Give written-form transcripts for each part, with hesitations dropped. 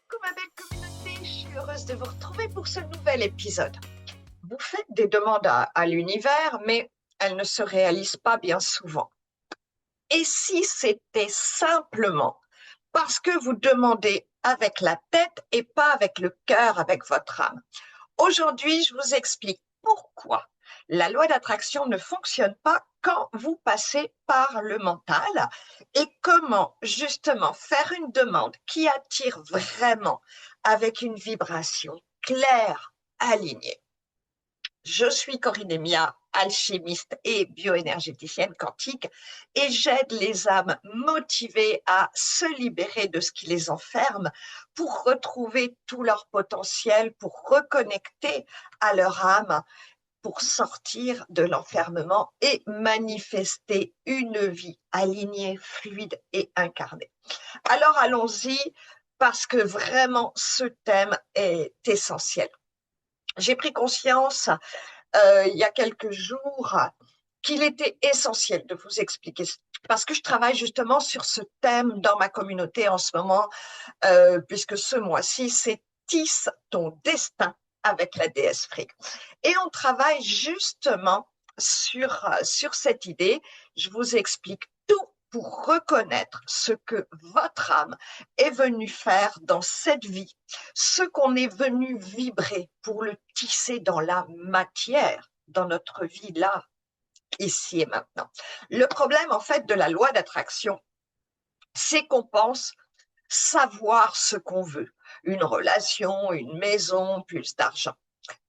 Coucou ma belle communauté, je suis heureuse de vous retrouver pour ce nouvel épisode. Vous faites des demandes à l'univers, mais elles ne se réalisent pas bien souvent. Et si c'était simplement parce que vous demandez avec la tête et pas avec le cœur, avec votre âme? Aujourd'hui, je vous explique pourquoi la loi d'attraction ne fonctionne pas quand vous passez par le mental et comment justement faire une demande qui attire vraiment avec une vibration claire, alignée. Je suis Corinne Emia, alchimiste et bioénergéticienne quantique, et j'aide les âmes motivées à se libérer de ce qui les enferme pour retrouver tout leur potentiel, pour reconnecter à leur âme, pour sortir de l'enfermement et manifester une vie alignée, fluide et incarnée. Alors allons-y, parce que vraiment ce thème est essentiel. J'ai pris conscience il y a quelques jours qu'il était essentiel de vous expliquer, parce que je travaille justement sur ce thème dans ma communauté en ce moment, puisque ce mois-ci, c'est Tisse ton destin avec la déesse Frigg. Et on travaille justement sur cette idée. Je vous explique tout pour reconnaître ce que votre âme est venue faire dans cette vie, ce qu'on est venu vibrer pour le tisser dans la matière, dans notre vie là, ici et maintenant. Le problème en fait de la loi d'attraction, c'est qu'on pense savoir ce qu'on veut, une relation, une maison, plus d'argent.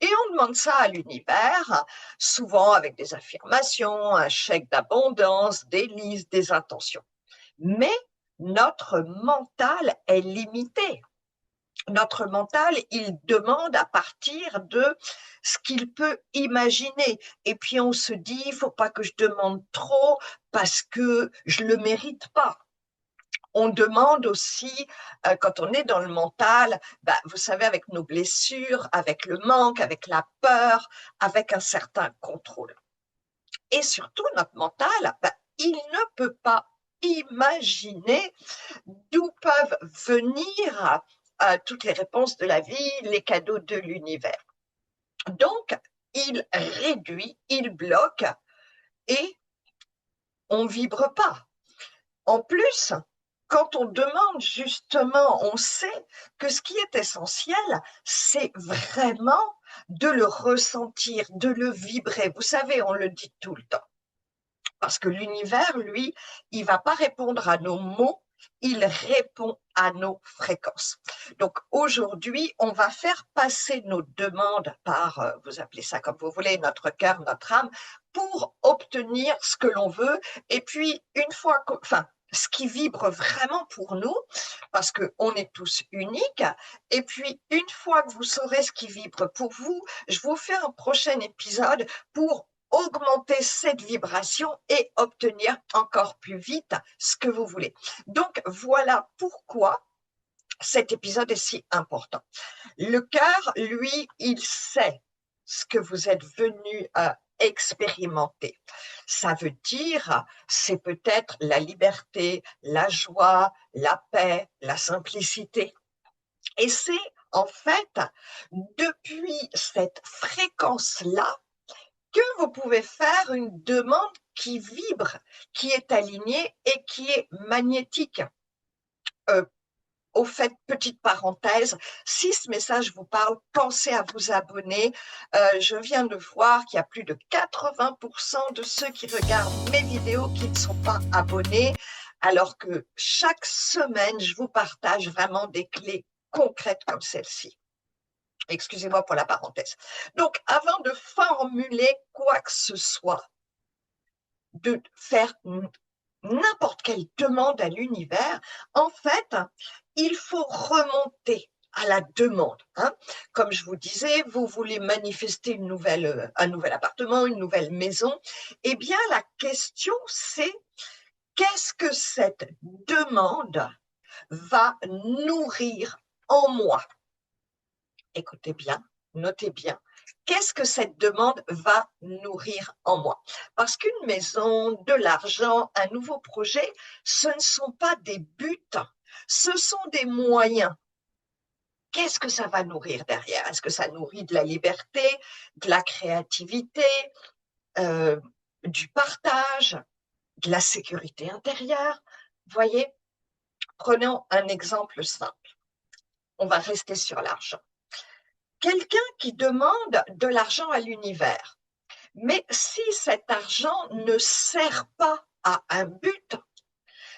Et on demande ça à l'univers, souvent avec des affirmations, un chèque d'abondance, des listes, des intentions. Mais notre mental est limité. Notre mental, il demande à partir de ce qu'il peut imaginer. Et puis on se dit, il ne faut pas que je demande trop parce que je ne le mérite pas. On demande aussi, quand on est dans le mental, vous savez, avec nos blessures, avec le manque, avec la peur, avec un certain contrôle. Et surtout, notre mental, il ne peut pas imaginer d'où peuvent venir toutes les réponses de la vie, les cadeaux de l'univers. Donc, il réduit, il bloque et on ne vibre pas. En plus, quand on demande justement, on sait que ce qui est essentiel, c'est vraiment de le ressentir, de le vibrer. Vous savez, on le dit tout le temps. Parce que l'univers, lui, il ne va pas répondre à nos mots, il répond à nos fréquences. Donc aujourd'hui, on va faire passer nos demandes par, vous appelez ça comme vous voulez, notre cœur, notre âme, pour obtenir ce que l'on veut. Et puis, une fois que, ce qui vibre vraiment pour nous, parce qu'on est tous uniques. Et puis, une fois que vous saurez ce qui vibre pour vous, je vous fais un prochain épisode pour augmenter cette vibration et obtenir encore plus vite ce que vous voulez. Donc, voilà pourquoi cet épisode est si important. Le cœur, lui, il sait ce que vous êtes venu expérimenter. Ça veut dire, c'est peut-être la liberté, la joie, la paix, la simplicité. Et c'est en fait depuis cette fréquence-là que vous pouvez faire une demande qui vibre, qui est alignée et qui est magnétique. Au fait, petite parenthèse, si ce message vous parle, pensez à vous abonner. Je viens de voir qu'il y a plus de 80% de ceux qui regardent mes vidéos qui ne sont pas abonnés, alors que chaque semaine, je vous partage vraiment des clés concrètes comme celle-ci. Excusez-moi pour la parenthèse. Donc, avant de formuler quoi que ce soit, de faire n'importe quelle demande à l'univers, en fait, il faut remonter à la demande. Comme je vous disais, vous voulez manifester un nouvel appartement, une nouvelle maison. Eh bien, la question, c'est qu'est-ce que cette demande va nourrir en moi? Écoutez bien, notez bien. Qu'est-ce que cette demande va nourrir en moi? Parce qu'une maison, de l'argent, un nouveau projet, ce ne sont pas des buts, ce sont des moyens. qu'est-ce que ça va nourrir derrière? Est-ce que ça nourrit de la liberté, de la créativité, euh, du partage, de la sécurité intérieure? Voyez, prenons un exemple simple. On va rester sur l'argent. Quelqu'un qui demande de l'argent à l'univers, mais si cet argent ne sert pas à un but,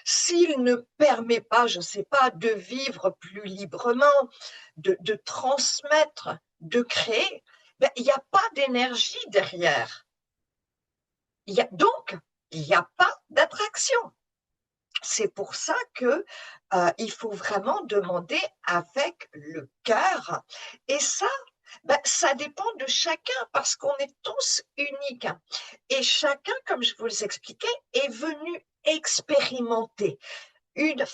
s'il ne permet pas, je ne sais pas, de vivre plus librement, de transmettre, de créer, ben, il n'y a pas d'énergie derrière. Donc, il n'y a pas d'attraction. C'est pour ça que il faut vraiment demander avec le cœur. Et ça, ben, ça dépend de chacun parce qu'on est tous uniques. Et chacun, comme je vous l'expliquais, est venu expérimenter une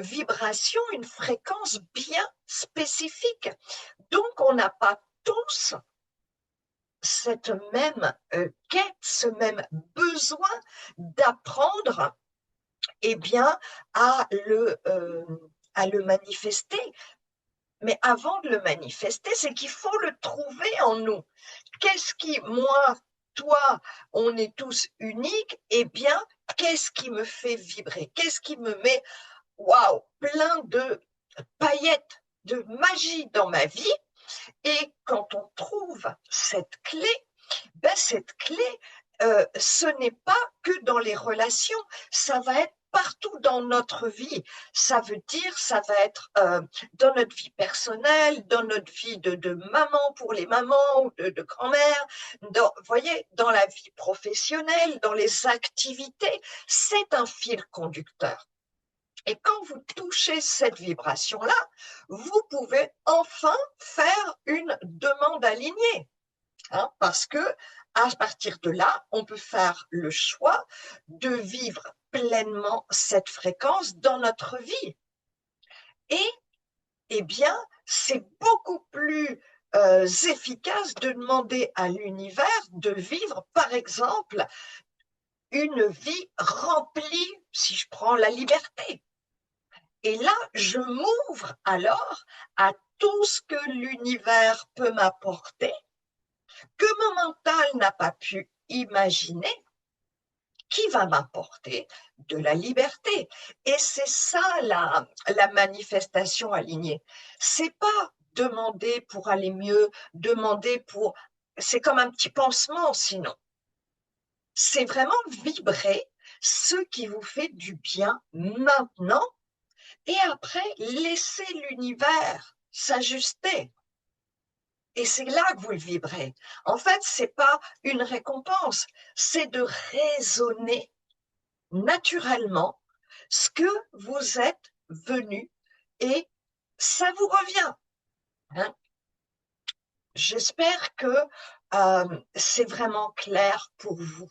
vibration, une fréquence bien spécifique. Donc, on n'a pas tous cette même quête, ce même besoin d'apprendre eh bien, à le manifester. Mais avant de le manifester, c'est qu'il faut le trouver en nous. Qu'est-ce qui, moi, toi, on est tous uniques, eh bien, qu'est-ce qui me fait vibrer? Qu'est-ce qui me met, waouh, plein de paillettes, de magie dans ma vie? Et quand on trouve cette clé, ben cette clé, ce n'est pas que dans les relations, ça va être partout dans notre vie. Ça veut dire, ça va être dans notre vie personnelle, dans notre vie de maman pour les mamans ou de grand-mère, vous voyez, dans la vie professionnelle, dans les activités, c'est un fil conducteur. Et quand vous touchez cette vibration-là, vous pouvez enfin faire une demande alignée. Hein, parce que à partir de là, on peut faire le choix de vivre pleinement cette fréquence dans notre vie. Et, eh bien, c'est beaucoup plus efficace de demander à l'univers de vivre, par exemple, une vie remplie, si je prends la liberté. Et là, je m'ouvre alors à tout ce que l'univers peut m'apporter, que mon mental n'a pas pu imaginer, qui va m'apporter de la liberté. Et c'est ça la manifestation alignée. C'est pas demander pour aller mieux, demander pour... C'est comme un petit pansement sinon. C'est vraiment vibrer ce qui vous fait du bien maintenant et après laisser l'univers s'ajuster. Et c'est là que vous le vibrez. En fait, ce n'est pas une récompense, c'est de raisonner naturellement ce que vous êtes venu et ça vous revient. Hein. J'espère que c'est vraiment clair pour vous.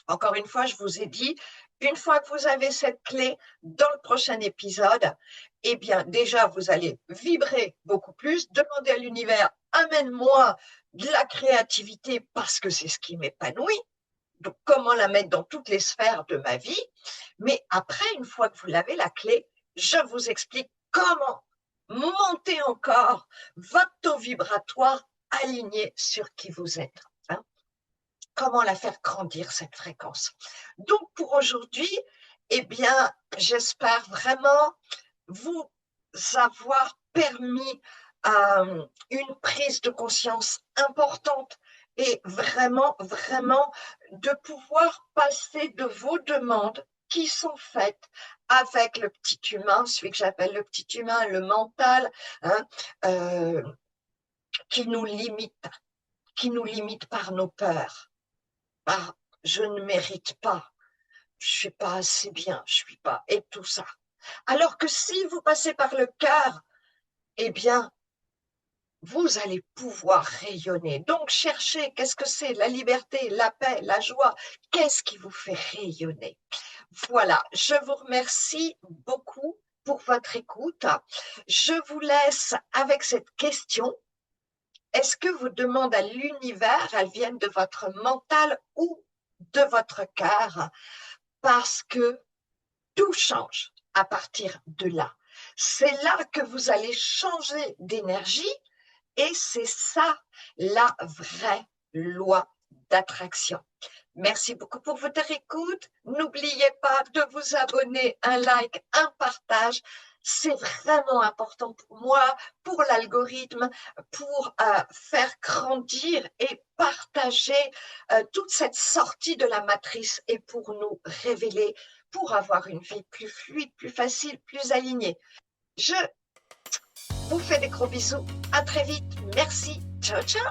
Encore une fois, je vous ai dit, une fois que vous avez cette clé dans le prochain épisode, eh bien déjà, vous allez vibrer beaucoup plus, demander à l'univers, amène-moi de la créativité parce que c'est ce qui m'épanouit. Donc, comment la mettre dans toutes les sphères de ma vie. Mais après, une fois que vous l'avez, la clé, je vous explique comment monter encore votre taux vibratoire aligné sur qui vous êtes. Hein. Comment la faire grandir, cette fréquence. Donc, pour aujourd'hui, eh bien, j'espère vraiment vous avoir permis une prise de conscience importante et vraiment, vraiment de pouvoir passer de vos demandes qui sont faites avec le petit humain, celui que j'appelle le petit humain, le mental, hein, qui nous limite par nos peurs. Ah, je ne mérite pas, je suis pas assez bien, je suis pas, et tout ça. Alors que si vous passez par le cœur, eh bien, vous allez pouvoir rayonner. Donc, cherchez, qu'est-ce que c'est? La liberté, la paix, la joie. Qu'est-ce qui vous fait rayonner? Voilà, je vous remercie beaucoup pour votre écoute. Je vous laisse avec cette question. Est-ce que vos demandes à l'univers, elles viennent de votre mental ou de votre cœur? Parce que tout change à partir de là. C'est là que vous allez changer d'énergie et c'est ça la vraie loi d'attraction. Merci beaucoup pour votre écoute. N'oubliez pas de vous abonner, un like, un partage. C'est vraiment important pour moi, pour l'algorithme, pour faire grandir et partager toute cette sortie de la matrice et pour nous révéler, pour avoir une vie plus fluide, plus facile, plus alignée. Je vous fais des gros bisous. À très vite. Merci. Ciao, ciao.